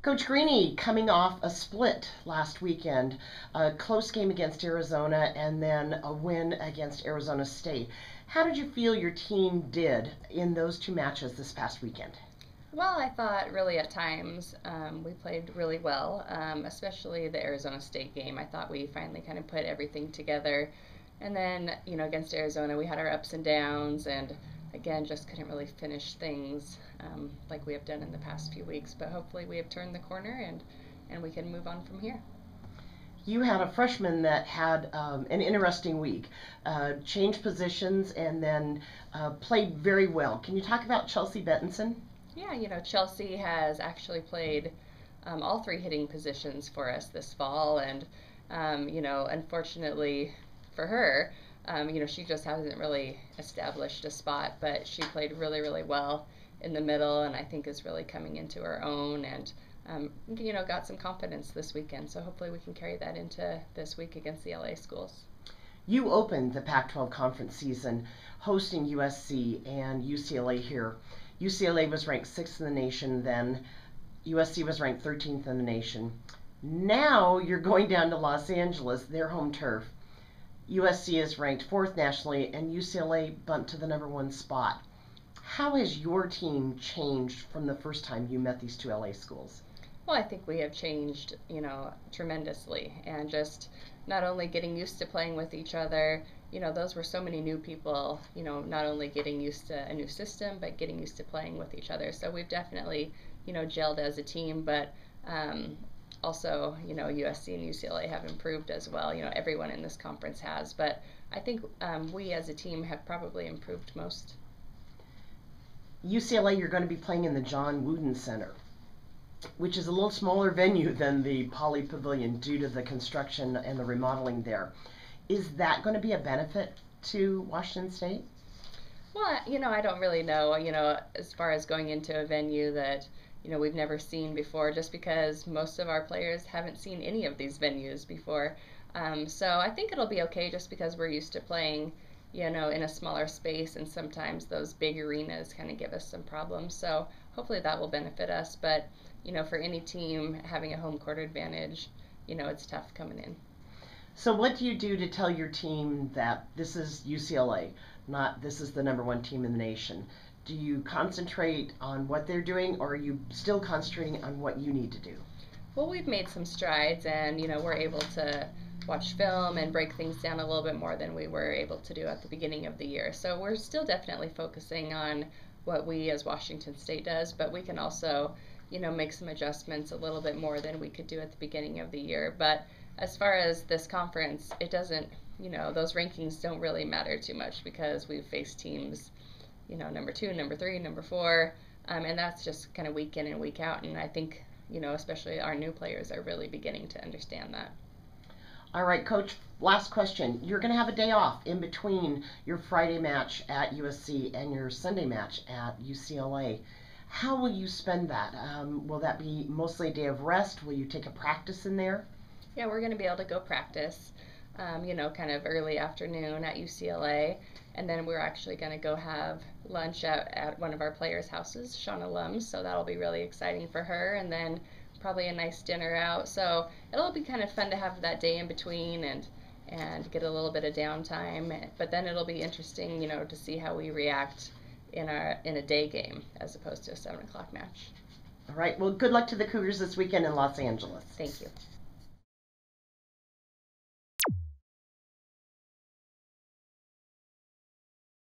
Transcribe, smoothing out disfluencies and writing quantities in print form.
Coach Greeny coming off a split last weekend, a close game against Arizona and then a win against Arizona State. How did you feel your team did in those two matches this past weekend? Well, I thought really at times we played really well, especially the Arizona State game. I thought we finally kind of put everything together. And then, against Arizona, we had our ups and downs, and again, just couldn't really finish things like we have done in the past few weeks. But hopefully, we have turned the corner and we can move on from here. You had a freshman that had an interesting week, changed positions and then played very well. Can you talk about Chelsea Bettinson? Yeah, Chelsea has actually played all three hitting positions for us this fall, and unfortunately for her, she just hasn't really established a spot, but she played really, really well in the middle, and I think is really coming into her own, and got some confidence this weekend. So hopefully we can carry that into this week against the LA schools. You opened the Pac-12 conference season hosting USC and UCLA here. UCLA was ranked 6th in the nation then. USC was ranked 13th in the nation. Now you're going down to Los Angeles, their home turf. USC is ranked 4th nationally and UCLA bumped to the #1 spot. How has your team changed from the first time you met these two LA schools? Well, I think we have changed, tremendously, and just not only getting used to playing with each other, those were so many new people, not only getting used to a new system, but getting used to playing with each other. So we've definitely, gelled as a team, but also, USC and UCLA have improved as well. Everyone in this conference has, but I think we as a team have probably improved most. UCLA, you're going to be playing in the John Wooden Center, which is a little smaller venue than the Poly Pavilion due to the construction and the remodeling there. Is that going to be a benefit to Washington State? Well, I don't really know, as far as going into a venue that, we've never seen before, just because most of our players haven't seen any of these venues before. So I think it'll be okay just because we're used to playing, in a smaller space, and sometimes those big arenas kind of give us some problems. So hopefully that will benefit us. But, for any team having a home court advantage, it's tough coming in. So what do you do to tell your team that this is UCLA, not this is the #1 team in the nation? Do you concentrate on what they're doing, or are you still concentrating on what you need to do? Well, we've made some strides, and we're able to watch film and break things down a little bit more than we were able to do at the beginning of the year. So we're still definitely focusing on what we as Washington State does, but we can also, make some adjustments a little bit more than we could do at the beginning of the year. But as far as this conference, it doesn't, those rankings don't really matter too much because we've faced teams, #2, #3, #4, and that's just kind of week in and week out. And I think, especially our new players are really beginning to understand that. All right, Coach, last question. You're going to have a day off in between your Friday match at USC and your Sunday match at UCLA. How will you spend that? Will that be mostly a day of rest? Will you take a practice in there? Yeah, we're going to be able to go practice, kind of early afternoon at UCLA. And then we're actually going to go have lunch at one of our players' houses, Shauna Lums. So that'll be really exciting for her. And then probably a nice dinner out. So it'll be kind of fun to have that day in between and get a little bit of downtime. But then it'll be interesting, to see how we react in a day game as opposed to a 7 o'clock match. All right, well, good luck to the Cougars this weekend in Los Angeles. Thank you.